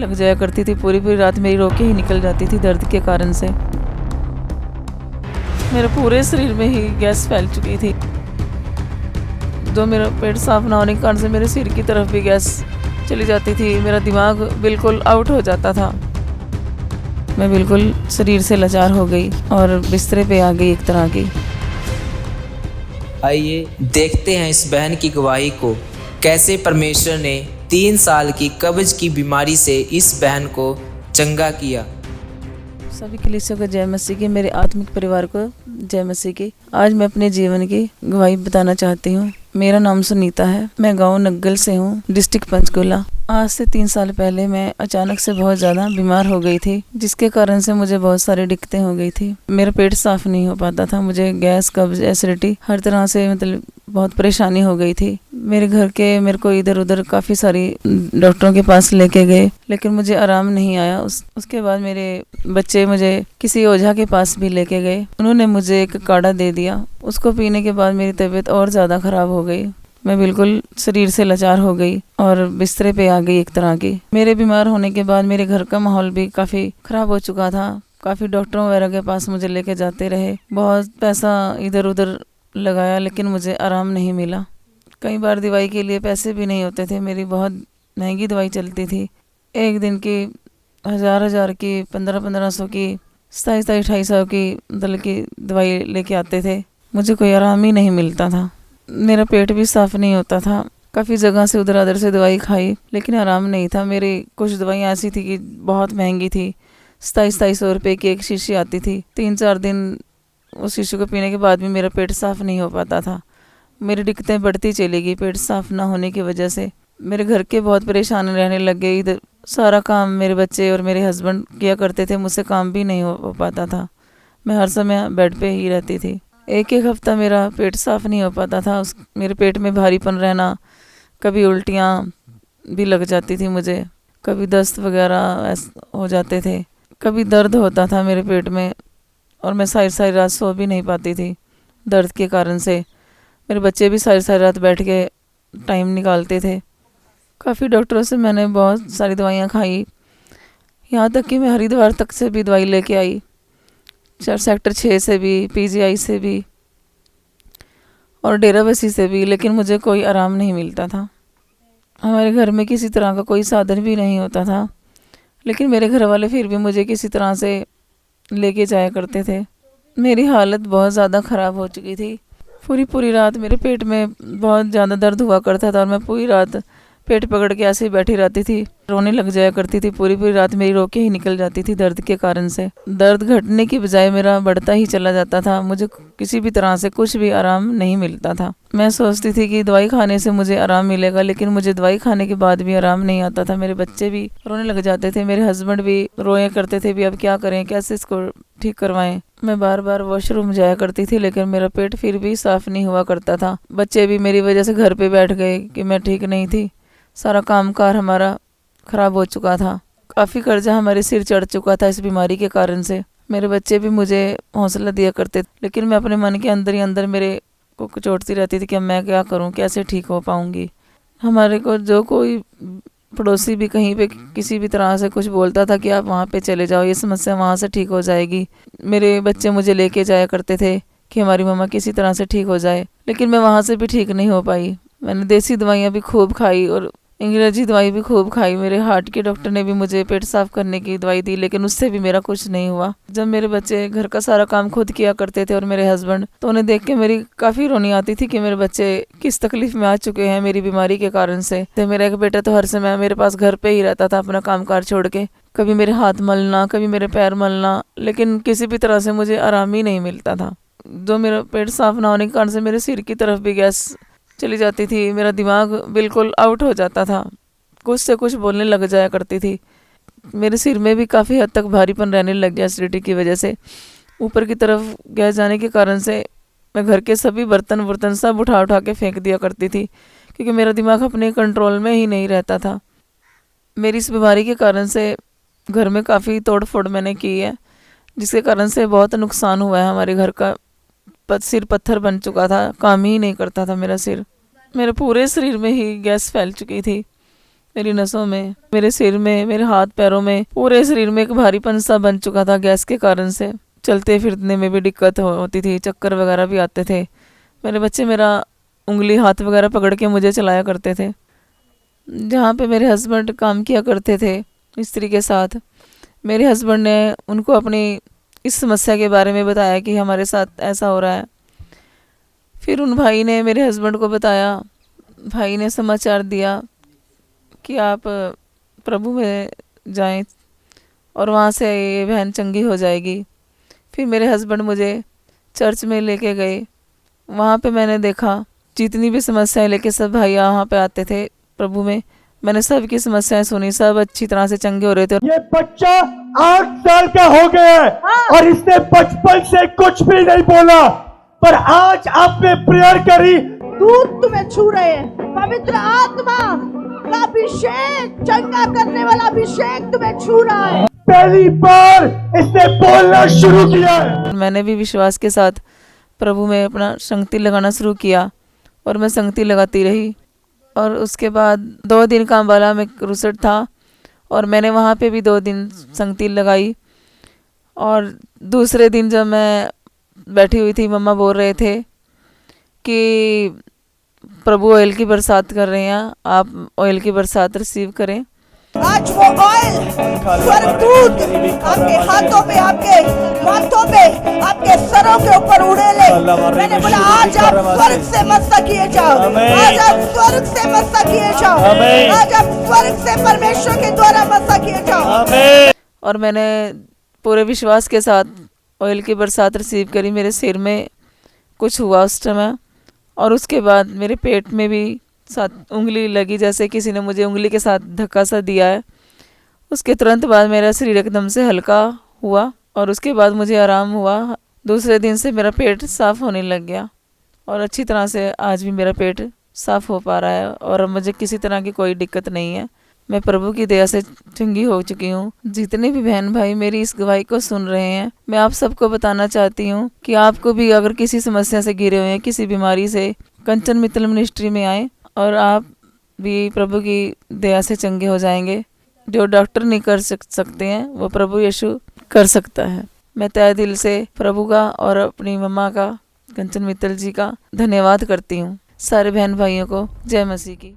लग जाया करती थी, पूरी पूरी रात मेरी रोके ही निकल जाती थी दर्द के कारण से। मेरे पूरे शरीर में ही गैस फैल चुकी थी। जो मेरा पेट साफ ना होने के कारण से मेरे सिर की तरफ भी गैस चली जाती थी। मेरा दिमाग बिल्कुल आउट हो जाता था। मैं बिल्कुल शरीर से लाचार हो गई और बिस्तरे पे आ गई एक तरह की। आइए देखते हैं इस बहन की गवाही को, कैसे परमेश्वर ने 3 साल की कब्ज की बीमारी से इस बहन को चंगा किया। सभी कलीसियों को जय मसीह की, मेरे आत्मिक परिवार को जय मसीह की। आज मैं अपने जीवन की गवाही बताना चाहती हूँ। मेरा नाम सुनीता है, मैं गांव नग्गल से हूँ, डिस्ट्रिक्ट पंचकुला। आज से 3 साल पहले मैं अचानक से बहुत ज़्यादा बीमार हो गई थी, जिसके कारण से मुझे बहुत सारी दिक्कतें हो गई थी। मेरा पेट साफ नहीं हो पाता था, मुझे गैस, कब्ज, एसिडिटी हर तरह से मतलब बहुत परेशानी हो गई थी। मेरे घर के मेरे को इधर उधर काफ़ी सारी डॉक्टरों के पास लेके गए, लेकिन मुझे आराम नहीं आया। उसके बाद मेरे बच्चे मुझे किसी ओझा के पास भी लेके गए। उन्होंने मुझे एक काढ़ा दे दिया। उसको पीने के बाद मेरी तबीयत और ज़्यादा ख़राब हो गई। मैं बिल्कुल शरीर से लाचार हो गई और बिस्तरे पे आ गई एक तरह की। मेरे बीमार होने के बाद मेरे घर का माहौल भी काफ़ी ख़राब हो चुका था। काफ़ी डॉक्टरों वगैरह के पास मुझे लेके जाते रहे, बहुत पैसा इधर उधर लगाया, लेकिन मुझे आराम नहीं मिला। कई बार दवाई के लिए पैसे भी नहीं होते थे। मेरी बहुत महंगी दवाई चलती थी। एक दिन की 1000 की, 1500 की, 2700 की मतलब की दवाई लेके आते थे। मुझे कोई आराम ही नहीं मिलता था। मेरा पेट भी साफ नहीं होता था। काफ़ी जगह से उधर उधर से दवाई खाई, लेकिन आराम नहीं था। मेरी कुछ दवाइयाँ ऐसी थी कि बहुत महंगी थी। 2700 रुपये की एक शीशी आती थी। 3-4 दिन उस शीशी को पीने के बाद भी मेरा पेट साफ नहीं हो पाता था। मेरी दिक्कतें बढ़ती चली गई पेट साफ ना होने की वजह से। मेरे घर के बहुत परेशान रहने लग गए। इधर सारा काम मेरे बच्चे और मेरे हस्बैंड किया करते थे, मुझसे काम भी नहीं हो पाता था। मैं हर समय बेड पे ही रहती थी। एक हफ्ता मेरा पेट साफ नहीं हो पाता था। मेरे पेट में भारीपन रहना, कभी उल्टियाँ भी लग जाती थी मुझे, कभी दस्त वगैरह हो जाते थे, कभी दर्द होता था मेरे पेट में और मैं सारी सारी रात सो भी नहीं पाती थी दर्द के कारण से। मेरे बच्चे भी सारी सारी रात बैठ के टाइम निकालते थे। काफ़ी डॉक्टरों से मैंने बहुत सारी दवाइयाँ खाई, यहाँ तक कि मैं हरिद्वार तक से भी दवाई लेके आई, सेक्टर 6 से भी, पीजीआई से भी और डेराबस्सी से भी, लेकिन मुझे कोई आराम नहीं मिलता था। हमारे घर में किसी तरह का कोई साधन भी नहीं होता था, लेकिन मेरे घर वाले फिर भी मुझे किसी तरह से लेके जाया करते थे। मेरी हालत बहुत ज़्यादा ख़राब हो चुकी थी। पूरी पूरी रात मेरे पेट में बहुत ज़्यादा दर्द हुआ करता था और मैं पूरी रात पेट पकड़ के ऐसे ही बैठी रहती थी, रोने लग जाया करती थी। पूरी पूरी रात मेरी रोके ही निकल जाती थी दर्द के कारण से। दर्द घटने की बजाय मेरा बढ़ता ही चला जाता था। मुझे किसी भी तरह से कुछ भी आराम नहीं मिलता था। मैं सोचती थी कि दवाई खाने से मुझे आराम मिलेगा, लेकिन मुझे दवाई खाने के बाद भी आराम नहीं आता था। मेरे बच्चे भी रोने लग जाते थे, मेरे हस्बैंड भी रोया करते थे भी अब क्या करें, कैसे इसको ठीक करवाएं। मैं बार बार वॉशरूम जाया करती थी, लेकिन मेरा पेट फिर भी साफ नहीं हुआ करता था। बच्चे भी मेरी वजह से घर पे बैठ गए कि मैं ठीक नहीं थी। सारा कामकाज हमारा ख़राब हो चुका था। काफ़ी कर्जा हमारे सिर चढ़ चुका था इस बीमारी के कारण से। मेरे बच्चे भी मुझे हौसला दिया करते, लेकिन मैं अपने मन के अंदर ही अंदर मेरे को कुचोटती रहती थी कि अब मैं क्या करूं, कैसे ठीक हो पाऊंगी। हमारे को जो कोई पड़ोसी भी कहीं पे किसी भी तरह से कुछ बोलता था कि आप वहाँ पे चले जाओ, ये समस्या वहाँ से ठीक हो जाएगी। मेरे बच्चे मुझे लेके जाया करते थे कि हमारी मम्मा किसी तरह से ठीक हो जाए, लेकिन मैं वहाँ से भी ठीक नहीं हो पाई। मैंने देसी दवाइयाँ भी खूब खाई और अंग्रेजी दवाई भी खूब खाई। मेरे हार्ट के डॉक्टर ने भी मुझे पेट साफ करने की दवाई दी, लेकिन उससे भी मेरा कुछ नहीं हुआ। जब मेरे बच्चे घर का सारा काम खुद किया करते थे और मेरे हस्बैंड, तो उन्हें देख के मेरी काफ़ी रोनी आती थी कि मेरे बच्चे किस तकलीफ में आ चुके हैं मेरी बीमारी के कारण से। तो मेरा एक बेटा तो हर समय मेरे पास घर पे ही रहता था अपना कामकाज छोड़ के, कभी मेरे हाथ मलना, कभी मेरे पैर मलना, लेकिन किसी भी तरह से मुझे आराम ही नहीं मिलता था। जो मेरा पेट साफ ना होने के कारण से मेरे सिर की तरफ भी गैस चली जाती थी। मेरा दिमाग बिल्कुल आउट हो जाता था, कुछ से कुछ बोलने लग जाया करती थी। मेरे सिर में भी काफ़ी हद तक भारीपन रहने लग गया एसिडिटी की वजह से। ऊपर की तरफ गैस जाने के कारण से मैं घर के सभी बर्तन सब उठा उठा के फेंक दिया करती थी, क्योंकि मेरा दिमाग अपने कंट्रोल में ही नहीं रहता था। मेरी इस बीमारी के कारण से घर में काफ़ी तोड़ फोड़ मैंने की है, जिसके कारण से बहुत नुकसान हुआ है। हमारे घर का सिर पत्थर बन चुका था, काम ही नहीं करता था मेरा सिर। मेरे पूरे शरीर में ही गैस फैल चुकी थी। मेरी नसों में, मेरे सिर में, मेरे हाथ पैरों में, पूरे शरीर में एक भारीपन सा बन चुका था गैस के कारण से। चलते फिरने में भी दिक्कत होती थी, चक्कर वगैरह भी आते थे। मेरे बच्चे मेरा उंगली हाथ वगैरह पकड़ के मुझे चलाया करते थे। जहाँ पे मेरे हस्बैंड काम किया करते थे स्त्री के साथ, मेरे हस्बैंड ने उनको अपनी इस समस्या के बारे में बताया कि हमारे साथ ऐसा हो रहा है। फिर उन भाई ने मेरे हस्बैंड को बताया, भाई ने समाचार दिया कि आप प्रभु में जाएं और वहाँ से ये बहन चंगी हो जाएगी। फिर मेरे हस्बैंड मुझे चर्च में लेके गए। वहाँ पे मैंने देखा जितनी भी समस्याएं लेके सब भाई वहाँ पे आते थे प्रभु में, मैंने सबकी समस्याएं सुनी, सब अच्छी तरह से चंगे हो रहे थे। ये बच्चा 8 साल का हो गया है और इसने बचपन से कुछ भी नहीं बोला, पर आज आपने प्रेयर करी, दूत तुम्हें छू रहे हैं। पवित्र आत्मा का अभिषेक, चंगा करने वाला अभिषेक तुम्हें छू रहा है। पहली बार इसने बोलना शुरू किया है। मैंने भी विश्वास के साथ प्रभु में अपना संगति लगाना शुरू किया और मैं संगति लगाती रही। और उसके बाद 2 दिन का अम्बाला में क्रूसेड था और मैंने वहाँ पे भी 2 दिन संगति लगाई। और दूसरे दिन जब मैं बैठी हुई थी, मम्मा बोल रहे थे कि प्रभु ऑयल की बरसात कर रहे हैं, आप ऑयल की बरसात रिसीव करें। आज वो ऑयल स्वर्गदूत आपके हाथों पे, आपके माथों पे, आपके सरों के ऊपर उड़ेले। मैंने बोला आज आप स्वर्ग से मस्सा किए जाओ, आज आप स्वर्ग से मस्सा किए जाओ, आज आप स्वर्ग से परमेश्वर के द्वारा मस्सा किए जाओ। और मैंने पूरे विश्वास के साथ ऑयल की बरसात रिसीव करी। मेरे सिर में कुछ हुआ उस समय और उसके बाद मेरे पेट में भी साथ उंगली लगी, जैसे किसी ने मुझे उंगली के साथ धक्का सा दिया है। उसके तुरंत बाद मेरा शरीर एकदम से हल्का हुआ और उसके बाद मुझे आराम हुआ। दूसरे दिन से मेरा पेट साफ़ होने लग गया और अच्छी तरह से आज भी मेरा पेट साफ़ हो पा रहा है और अब मुझे किसी तरह की कोई दिक्कत नहीं है। मैं प्रभु की दया से चंगी हो चुकी हूँ। जितने भी बहन भाई मेरी इस गवाही को सुन रहे हैं, मैं आप सबको बताना चाहती हूँ कि आपको भी अगर किसी समस्या से घिरे हुए हैं, किसी बीमारी से, कंचन मित्तल मिनिस्ट्री में आए और आप भी प्रभु की दया से चंगे हो जाएंगे। जो डॉक्टर नहीं कर सकते हैं वो प्रभु यीशु कर सकता है। मैं तहे दिल से प्रभु का और अपनी मम्मा का, कंचन मित्तल जी का धन्यवाद करती हूँ। सारे बहन भाइयों को जय मसीह की।